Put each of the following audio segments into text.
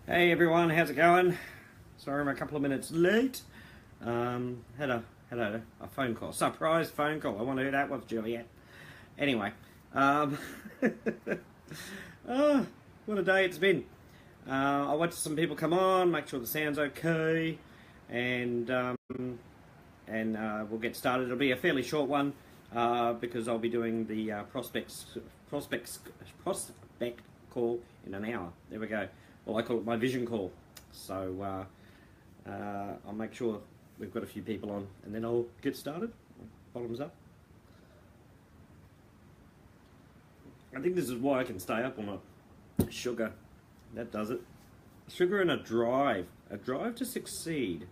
Hey everyone, how's it going? Sorry I'm a couple of minutes late. Had a phone call, surprise phone call. I wonder who that was, Juliet. Anyway, um, oh, what a day it's been. I watched some people come on, make sure the sound's okay, and we'll get started. It'll be a fairly short one because I'll be doing the prospect call in an hour. There we go. Well, I call it my vision call. So I'll make sure we've got a few people on, and then I'll get started. Bottoms up. I think this is why I can stay up all night. Sugar, that does it. Sugar and a drive to succeed.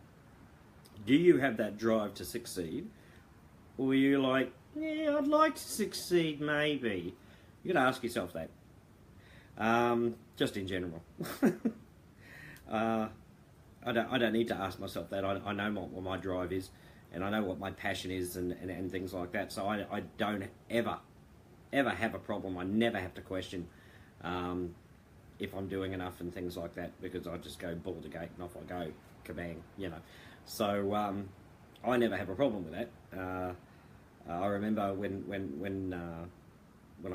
Do you have that drive to succeed? Or are you like, yeah, I'd like to succeed maybe? You gotta ask yourself that. Just in general. I don't need to ask myself that. I know what my drive is, and I know what my passion is, and things like that. So I don't ever have a problem. I never have to question if I'm doing enough and things like that, because I just go bull at the gate and off I go, kabang, you know. So I never have a problem with that. I remember when I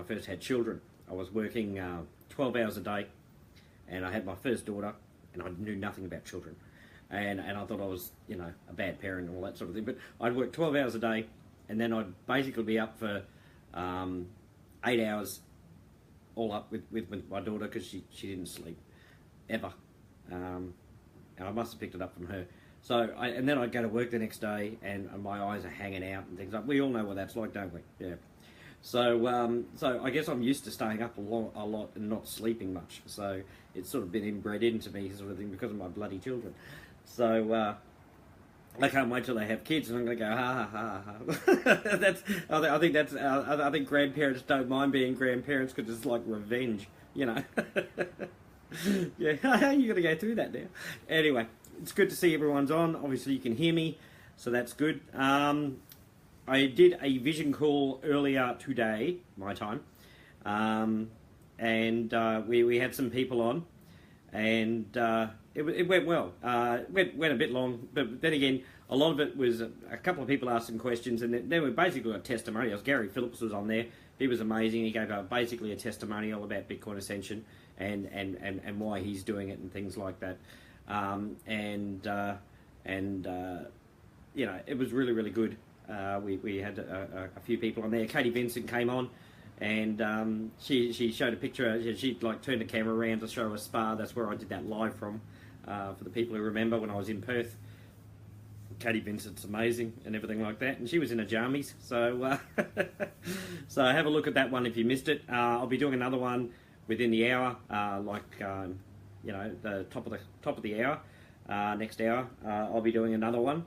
first had children, I was working 12 hours a day, and I had my first daughter, and I knew nothing about children, and I thought I was, you know, a bad parent and all that sort of thing. But I'd work 12 hours a day, and then I'd basically be up for 8 hours, all up with my daughter, because she didn't sleep ever, and I must have picked it up from her. So and then I'd go to work the next day, and my eyes are hanging out and things like. We all know what that's like, don't we? Yeah. So I guess I'm used to staying up a lot and not sleeping much. So it's sort of been inbred into me, sort of thing, because of my bloody children. So I can't wait till they have kids, and I'm going to go ha ha ha ha. I think grandparents don't mind being grandparents because it's like revenge, you know. Yeah, you got to go through that now. Anyway, it's good to see everyone's on. Obviously, you can hear me, so that's good. I did a vision call earlier today, my time, and we had some people on, and it went well. Went a bit long, but then again, a lot of it was a couple of people asking questions, and they were basically testimonials. Gary Phillips was on there. He was amazing. He gave basically a testimonial about Bitcoin Ascension and why he's doing it and things like that. You know, it was really good. We had a few people on there. Katie Vincent came on, and she showed a picture. She like turned the camera around to show a spa. That's where I did that live from. For the people who remember, when I was in Perth. Katie Vincent's amazing and everything like that, and she was in a jammies. So so have a look at that one if you missed it. I'll be doing another one within the hour, you know, the top of the hour. Next hour, I'll be doing another one.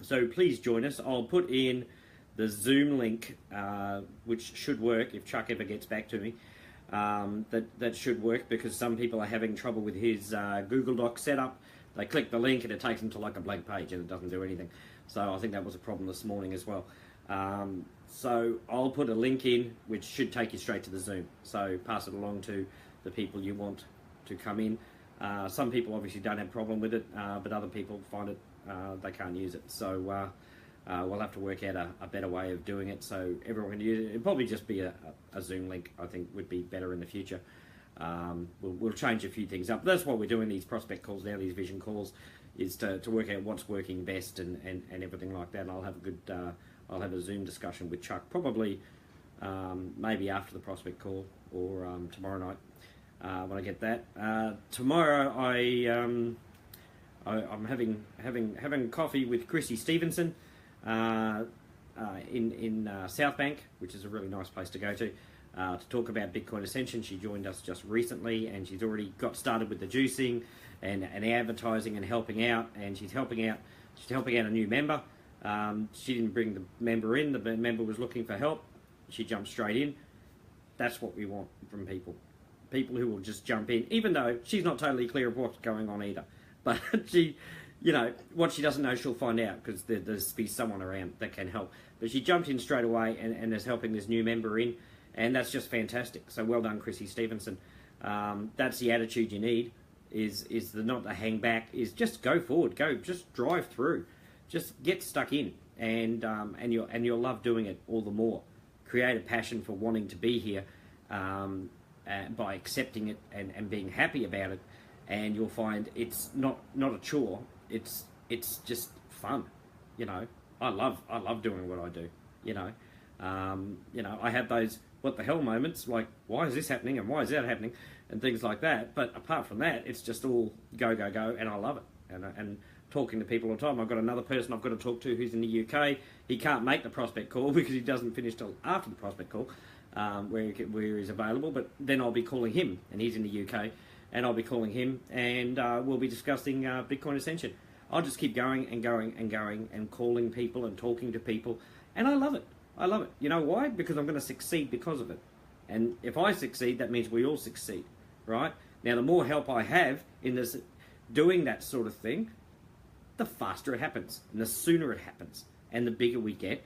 So please join us. I'll put in the Zoom link, which should work if Chuck ever gets back to me. That should work, because some people are having trouble with his Google Doc setup. They click the link and it takes them to like a blank page and it doesn't do anything. So I think that was a problem this morning as well. So I'll put a link in which should take you straight to the Zoom. So pass it along to the people you want to come in. Some people obviously don't have a problem with it, but other people find it they can't use it. So we'll have to work out a better way of doing it so everyone can use it. It'll probably just be a Zoom link, I think, would be better in the future. We'll change a few things up. That's why we're doing these prospect calls now, these vision calls, is to work out what's working best and everything like that. And I'll have a good, I'll have a Zoom discussion with Chuck, probably maybe after the prospect call, or tomorrow night when I get that. Tomorrow I'm having coffee with Chrissy Stevenson in South Bank, which is a really nice place to go to talk about Bitcoin Ascension. She joined us just recently, and she's already got started with the juicing and advertising and helping out. And she's helping out a new member. She didn't bring the member in. The member was looking for help. She jumped straight in. That's what we want from people. People who will just jump in, even though she's not totally clear of what's going on either. But she, you know, what she doesn't know, she'll find out, because there's be someone around that can help. But she jumped in straight away and is helping this new member in, and that's just fantastic. So well done, Chrissy Stevenson. That's the attitude you need. is the not to hang back, is just go forward, just drive through, just get stuck in, and you'll love doing it all the more. Create a passion for wanting to be here by accepting it and being happy about it, and you'll find it's not a chore. It's just fun, you know. I love doing what I do, you know. I have those what the hell moments, like why is this happening and why is that happening and things like that. But apart from that, it's just all go, and I love it. And talking to people all the time. I've got another person I've got to talk to who's in the UK. He can't make the prospect call because he doesn't finish till after the prospect call, where he's available. But then I'll be calling him, and he's in the UK, and I'll be calling him, and we'll be discussing Bitcoin Ascension. I'll just keep going and calling people and talking to people, and I love it. I love it. You know why? Because I'm going to succeed because of it. And if I succeed, that means we all succeed, right? Now, the more help I have in this doing that sort of thing, the faster it happens, and the sooner it happens, and the bigger we get,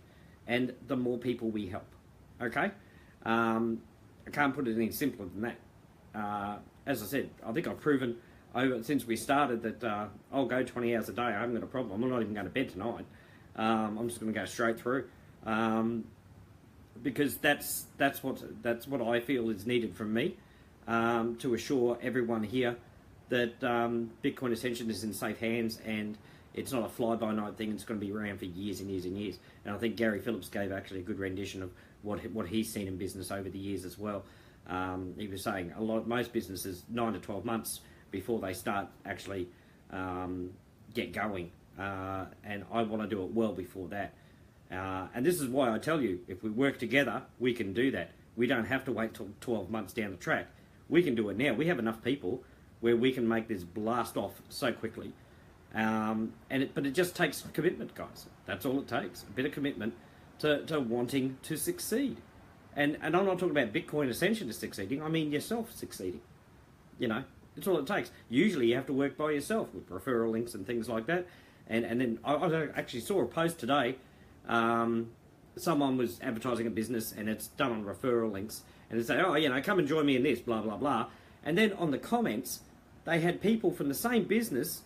and the more people we help. Okay? I can't put it any simpler than that. As I said, I think I've proven since we started that I'll go 20 hours a day. I haven't got a problem. I'm not even going to bed tonight. I'm just going to go straight through. Because that's what I feel is needed from me to assure everyone here that Bitcoin Ascension is in safe hands, and it's not a fly-by-night thing. It's going to be around for years and years and years. And I think Gary Phillips gave actually a good rendition of what he's seen in business over the years as well. He was saying most businesses 9 to 12 months before they start actually get going, and I want to do it well before that. And this is why I tell you, if we work together, we can do that. We don't have to wait till 12 months down the track. We can do it now. We have enough people where we can make this blast off so quickly. But it just takes commitment, guys. That's all it takes. A bit of commitment to wanting to succeed. And I'm not talking about Bitcoin Ascension is succeeding. I mean yourself succeeding. You know, that's all it takes. Usually you have to work by yourself with referral links and things like that. And then I actually saw a post today. Someone was advertising a business, and it's done on referral links, and they say, oh, you know, come and join me in this, blah, blah, blah. And then on the comments, they had people from the same business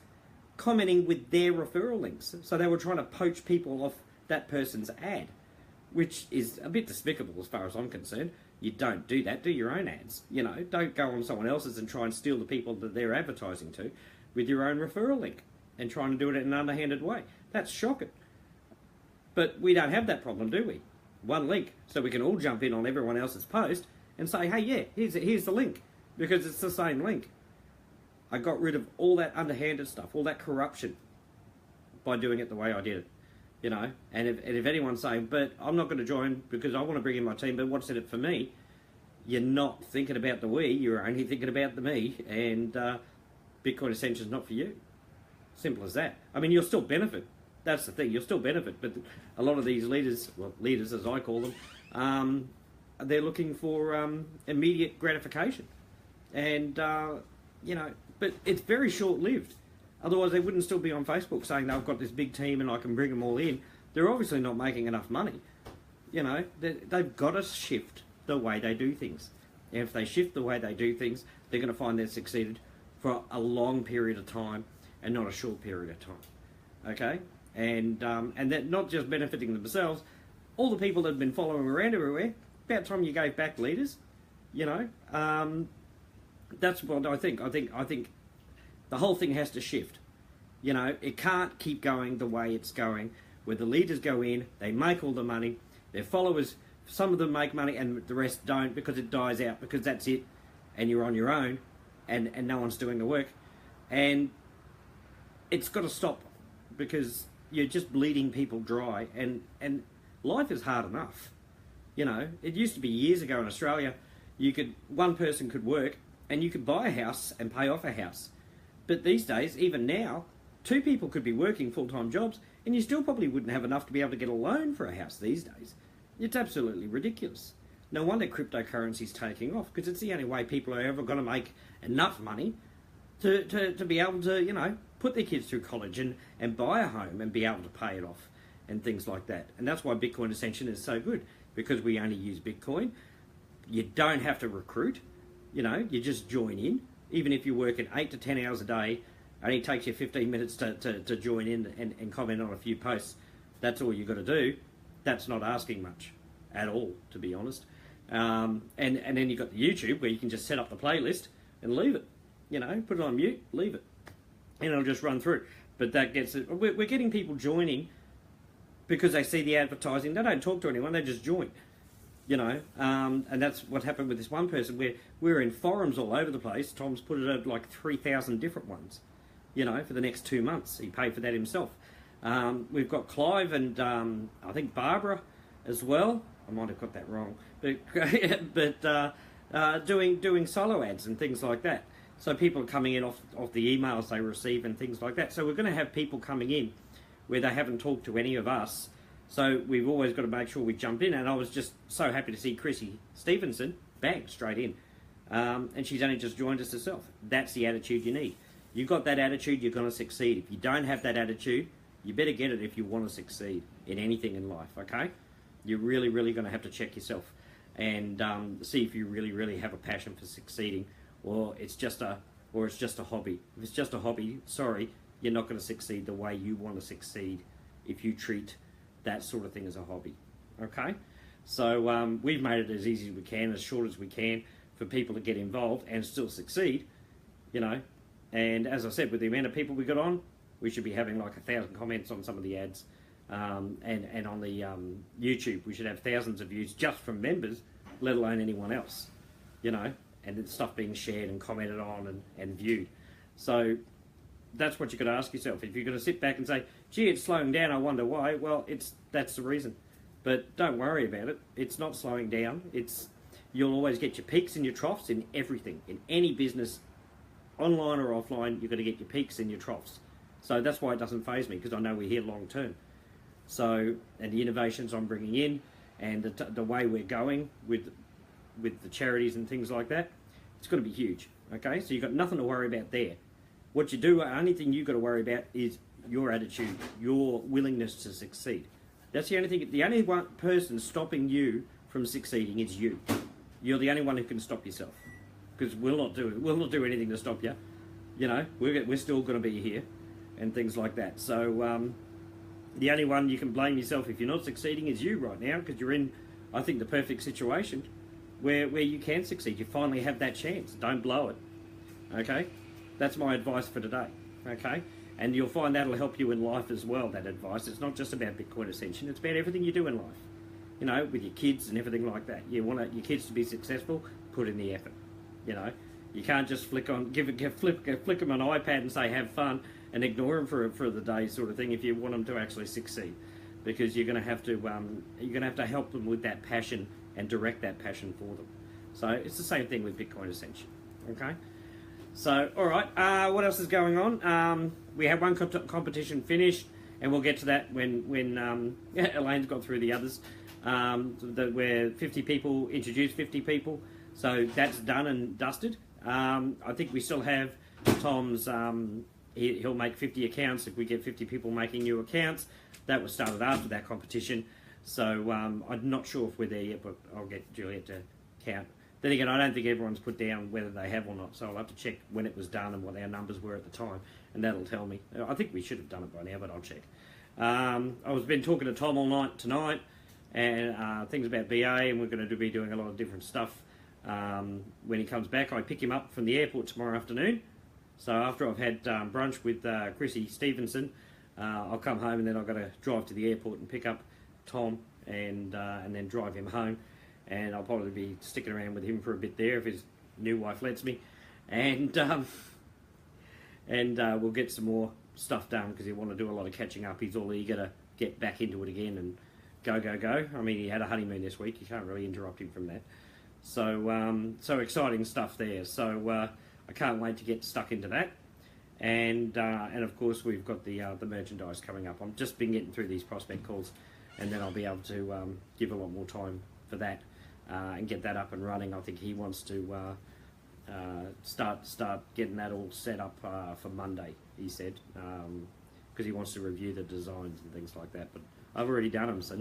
commenting with their referral links. So they were trying to poach people off that person's ad, which is a bit despicable as far as I'm concerned. You don't do that. Do your own ads. You know, don't go on someone else's and try and steal the people that they're advertising to with your own referral link and trying to do it in an underhanded way. That's shocking. But we don't have that problem, do we? One link, so we can all jump in on everyone else's post and say, hey, yeah, here's the link, because it's the same link. I got rid of all that underhanded stuff, all that corruption, by doing it the way I did it, you know. And if anyone's saying, but I'm not going to join because I want to bring in my team, but what's in it for me? You're not thinking about the we, you're only thinking about the me, and Bitcoin Ascension is not for you. Simple as that. I mean, you'll still benefit. That's the thing, you'll still benefit, but a lot of these leaders as I call them, they're looking for immediate gratification. And, you know, but it's very short-lived. Otherwise, they wouldn't still be on Facebook saying they've got this big team and I can bring them all in. They're obviously not making enough money. You know, they've got to shift the way they do things. And if they shift the way they do things, they're going to find they've succeeded for a long period of time and not a short period of time. Okay? And they're not just benefiting themselves, all the people that have been following around everywhere, about time you gave back, leaders, you know. That's what I think. I think the whole thing has to shift. You know, it can't keep going the way it's going, where the leaders go in, they make all the money, their followers, some of them make money and the rest don't because it dies out, because that's it, and you're on your own, and no one's doing the work. And it's got to stop, because you're just bleeding people dry, and life is hard enough. You know, it used to be years ago in Australia, one person could work and you could buy a house and pay off a house. But these days, even now, 2 people could be working full-time jobs and you still probably wouldn't have enough to be able to get a loan for a house these days. It's absolutely ridiculous. No wonder cryptocurrency's taking off, because it's the only way people are ever going to make enough money to be able to, you know, put their kids through college and buy a home and be able to pay it off and things like that. And that's why Bitcoin Ascension is so good, because we only use Bitcoin. You don't have to recruit, you know, you just join in even if you're working 8 to 10 hours a day, only takes you 15 minutes to join in and comment on a few posts. That's all you've got to do. That's not asking much at all, to be honest. And then you've got the YouTube where you can just set up the playlist and leave it. You know, put it on mute, leave it. And it'll just run through. But that gets it. We're getting people joining because they see the advertising. They don't talk to anyone, they just join. You know, and that's what happened with this one person. We're in forums all over the place. Tom's put it at like 3,000 different ones, you know, for the next 2 months. He paid for that himself. We've got Clive and I think Barbara as well. I might have got that wrong. But doing solo ads and things like that. So people are coming in off the emails they receive and things like that. So we're going to have people coming in where they haven't talked to any of us. So we've always got to make sure we jump in. And I was just so happy to see Chrissy Stevenson, bang, straight in. And she's only just joined us herself. That's the attitude you need. You've got that attitude, you're going to succeed. If you don't have that attitude, you better get it if you want to succeed in anything in life, okay? You're really, really going to have to check yourself and see if you really, really have a passion for succeeding, or it's just a hobby. If it's just a hobby, sorry, you're not going to succeed the way you want to succeed if you treat that sort of thing as a hobby, okay? So we've made it as easy as we can, as short as we can, for people to get involved and still succeed, you know. And as I said, with the amount of people we got on, we should be having like 1,000 comments on some of the ads. And on the YouTube, we should have thousands of views just from members, let alone anyone else, you know, and it's stuff being shared and commented on and viewed. So that's what you've got to ask yourself. If you're going to sit back and say, gee, it's slowing down, I wonder why, well, that's the reason. But don't worry about it. It's not slowing down. You'll always get your peaks and your troughs in everything. In any business, online or offline, you've got to get your peaks and your troughs. So that's why it doesn't faze me, because I know we're here long term. So, and the innovations I'm bringing in, and the way we're going with the charities and things like that, it's going to be huge. Okay, so you've got nothing to worry about there. What you do, only thing you've got to worry about is your attitude, your willingness to succeed. That's the only thing. The only one person stopping you from succeeding is you. You're the only one who can stop yourself, because we'll not do anything to stop you. You know, we're still going to be here, and things like that. So the only one you can blame yourself if you're not succeeding is you right now, because you're in, I think, the perfect situation where you can succeed. You finally have that chance. Don't blow it. Okay, that's my advice for today. Okay, and you'll find that'll help you in life as well. That advice. It's not just about Bitcoin Ascension. It's about everything you do in life. You know, with your kids and everything like that. You want your kids to be successful. Put in the effort. You know, you can't just flick them an iPad and say have fun and ignore them for the day, sort of thing. If you want them to actually succeed, because you're going to have to help them with that passion and direct that passion for them. So it's the same thing with Bitcoin Ascension. Okay. So all right, what else is going on? We have one competition finished, and we'll get to that when Elaine's got through the others. Where 50 people introduced 50 people, so that's done and dusted. I think we still have Tom's. He'll make 50 accounts if we get 50 people making new accounts. That was started after that competition, so I'm not sure if we're there yet, but I'll get Juliet to count. Then again, I don't think everyone's put down whether they have or not, so I'll have to check when it was done and what our numbers were at the time, and that'll tell me. I think we should have done it by now, but I'll check. I've been talking to Tom all night tonight, and things about BA, and we're going to be doing a lot of different stuff. When he comes back, I pick him up from the airport tomorrow afternoon. So after I've had brunch with Chrissy Stevenson, I'll come home, and then I've got to drive to the airport and pick up Tom and then drive him home. And I'll probably be sticking around with him for a bit there if his new wife lets me. And we'll get some more stuff done, because he'll want to do a lot of catching up. He's all eager to get back into it again and go. I mean, he had a honeymoon this week. You can't really interrupt him from that. So exciting stuff there. So I can't wait to get stuck into that. And of course we've got the merchandise coming up. I've just been getting through these prospect calls, and then I'll be able to give a lot more time for that and get that up and running. I think he wants to start getting that all set up for Monday, he said, because he wants to review the designs and things like that. But I've already done them, so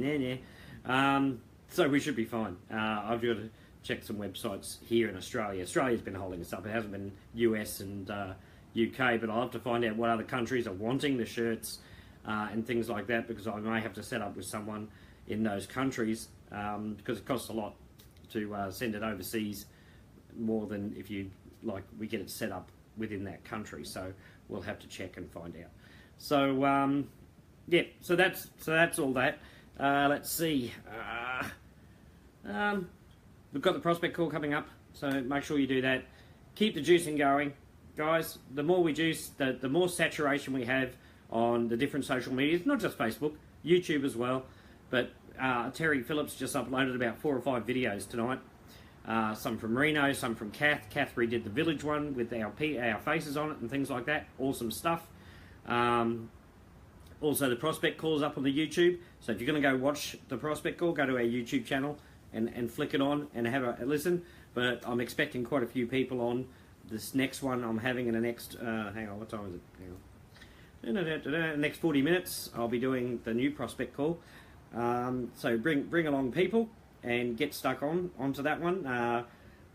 so we should be fine. I've got check some websites here in Australia. Australia's been holding us up. It hasn't been US and UK, but I'll have to find out what other countries are wanting the shirts and things like that, because I may have to set up with someone in those countries, because it costs a lot to send it overseas, more than if you we get it set up within that country. So we'll have to check and find out. So yeah, so that's all that. Let's see. We've got the prospect call coming up, so make sure you do that. Keep the juicing going, guys. The more we juice, the more saturation we have on the different social medias, not just Facebook, YouTube as well. But Terry Phillips just uploaded about 4 or 5 videos tonight. Some from Reno, some from Kath. Kath redid the village one with our faces on it and things like that. Awesome stuff. Also, the prospect call's up on the YouTube. So if you're going to go watch the prospect call, go to our YouTube channel and flick it on and have a listen. But I'm expecting quite a few people on this next one I'm having in the next, hang on, what time is it? Hang on. Next 40 minutes, I'll be doing the new prospect call. So bring along people and get stuck onto that one.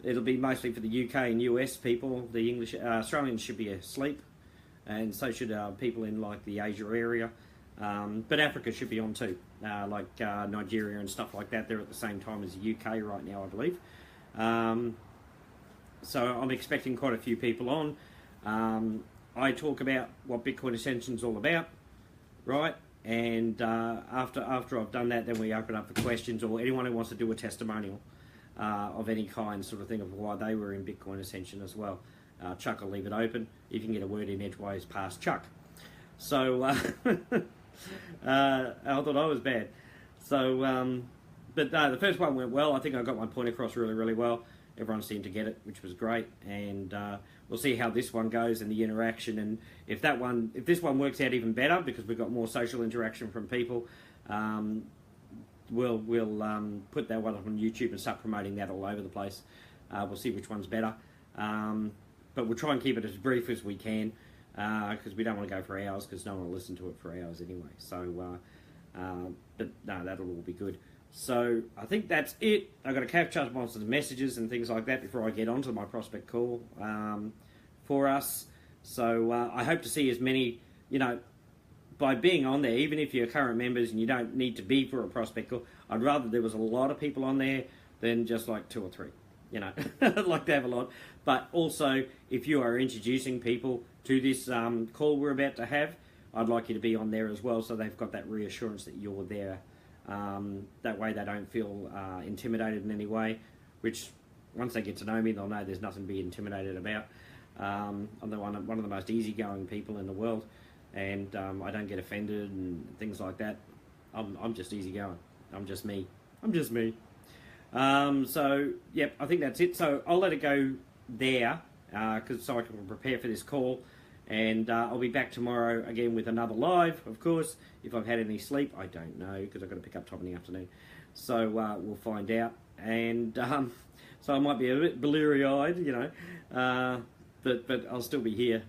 It'll be mostly for the UK and US people. The English, Australians should be asleep, and so should people in like the Asia area. But Africa should be on too, like Nigeria and stuff like that. They're at the same time as the UK right now, I believe. So I'm expecting quite a few people on. I talk about what Bitcoin Ascension is all about, right? And after I've done that, then we open up for questions, or anyone who wants to do a testimonial of any kind, sort of thing, of why they were in Bitcoin Ascension as well. Chuck will leave it open. You can get a word in edgeways past Chuck. So I thought I was bad. So, but the first one went well. I think I got my point across really, really well. Everyone seemed to get it, which was great. And we'll see how this one goes and the interaction. And if this one works out even better, because we've got more social interaction from people, we'll put that one up on YouTube and start promoting that all over the place. We'll see which one's better. But we'll try and keep it as brief as we can, because we don't want to go for hours, because no one will listen to it for hours anyway. So, but no, that'll all be good. So I think that's it. I've got to catch up on some messages and things like that before I get onto my prospect call for us. So I hope to see as many, by being on there, even if you're current members and you don't need to be for a prospect call, I'd rather there was a lot of people on there than just like 2 or 3. I'd like to have a lot. But also, if you are introducing people to this call we're about to have, I'd like you to be on there as well, so they've got that reassurance that you're there. That way they don't feel intimidated in any way, which once they get to know me, they'll know there's nothing to be intimidated about. I'm one of the most easygoing people in the world, and I don't get offended and things like that. I'm just easygoing. I'm just me. So, yep, I think that's it. So I'll let it go there, so I can prepare for this call. And I'll be back tomorrow again with another live, of course. If I've had any sleep, I don't know, because I've got to pick up Tom in the afternoon. So we'll find out. And so I might be a bit bleary-eyed, but I'll still be here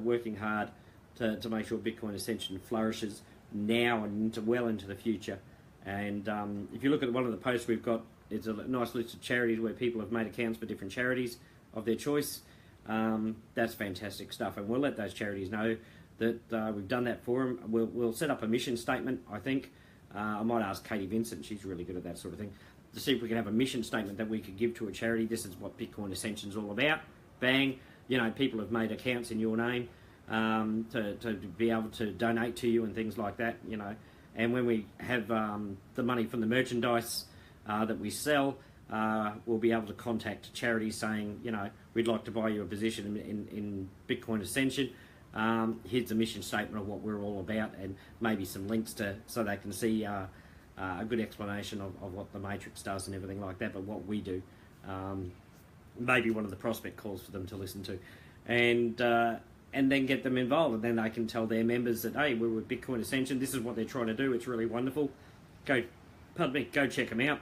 working hard to make sure Bitcoin Ascension flourishes now and well into the future. And if you look at one of the posts we've got, it's a nice list of charities where people have made accounts for different charities of their choice. That's fantastic stuff, and we'll let those charities know that we've done that for them. We'll set up a mission statement, I think. I might ask Katie Vincent, she's really good at that sort of thing, to see if we can have a mission statement that we could give to a charity. This is what Bitcoin Ascension's all about. Bang, people have made accounts in your name to be able to donate to you and things like that, And when we have the money from the merchandise that we sell, we'll be able to contact charities saying, we'd like to buy you a position in Bitcoin Ascension. Here's the mission statement of what we're all about, and maybe some links so they can see a good explanation of what the Matrix does and everything like that, but what we do. Maybe one of the prospect calls for them to listen to. And then get them involved, and then they can tell their members that, hey, we're with Bitcoin Ascension, this is what they're trying to do, it's really wonderful. Go check them out.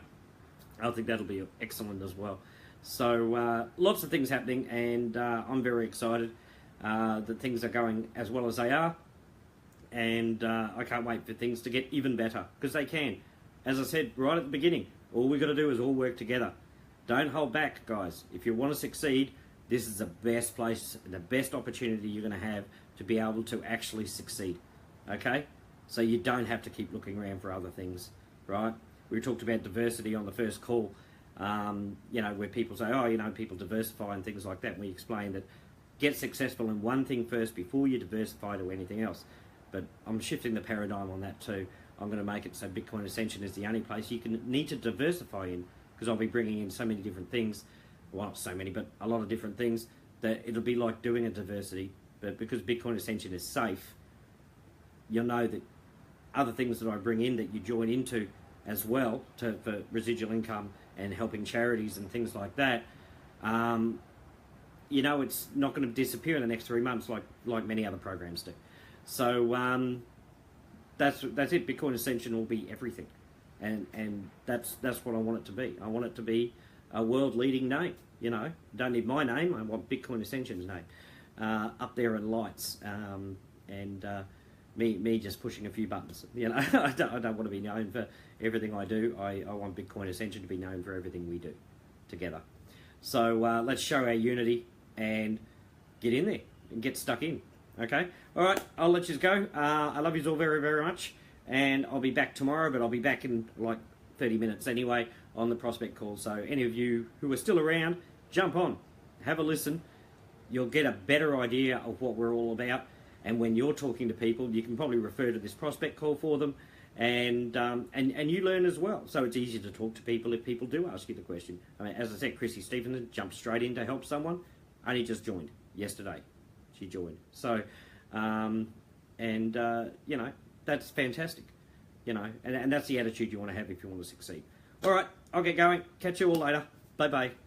I think that'll be excellent as well. So lots of things happening, and I'm very excited that things are going as well as they are, and I can't wait for things to get even better, because they can. As I said right at the beginning, all we've got to do is all work together. Don't hold back, guys. If you want to succeed, this is the best place, the best opportunity you're going to have to be able to actually succeed. Okay? So you don't have to keep looking around for other things, right? We talked about diversity on the first call, you know, where people say, oh, you know, people diversify and things like that. And we explain that get successful in one thing first before you diversify to anything else. But I'm shifting the paradigm on that too. I'm going to make it so Bitcoin Ascension is the only place you can need to diversify in, because I'll be bringing in so many different things. Well, not so many, but a lot of different things, that it'll be like doing a diversity. But because Bitcoin Ascension is safe, you'll know that other things that I bring in that you join into as well for residual income and helping charities and things like that, you know, it's not going to disappear in the next 3 months like many other programs do. So that's it. Bitcoin Ascension will be everything, and that's what I want it to be. I want it to be a world-leading name. You know, don't need my name. I want Bitcoin Ascension's name up there in lights, and me just pushing a few buttons. You know, I don't want to be known for everything I do. I want Bitcoin Ascension to be known for everything we do together. So let's show our unity and get in there and get stuck in. Okay? All right, I'll let you go. I love you all very, very much, and I'll be back tomorrow, but I'll be back in like 30 minutes anyway on the prospect call. So any of you who are still around, jump on, have a listen. You'll get a better idea of what we're all about. And when you're talking to people, you can probably refer to this prospect call for them, and you learn as well. So it's easier to talk to people if people do ask you the question. I mean, as I said, Chrissy Stevenson jumped straight in to help someone. Only just joined yesterday. She joined. So, you know, that's fantastic. You know, and that's the attitude you want to have if you want to succeed. All right, I'll get going. Catch you all later. Bye-bye.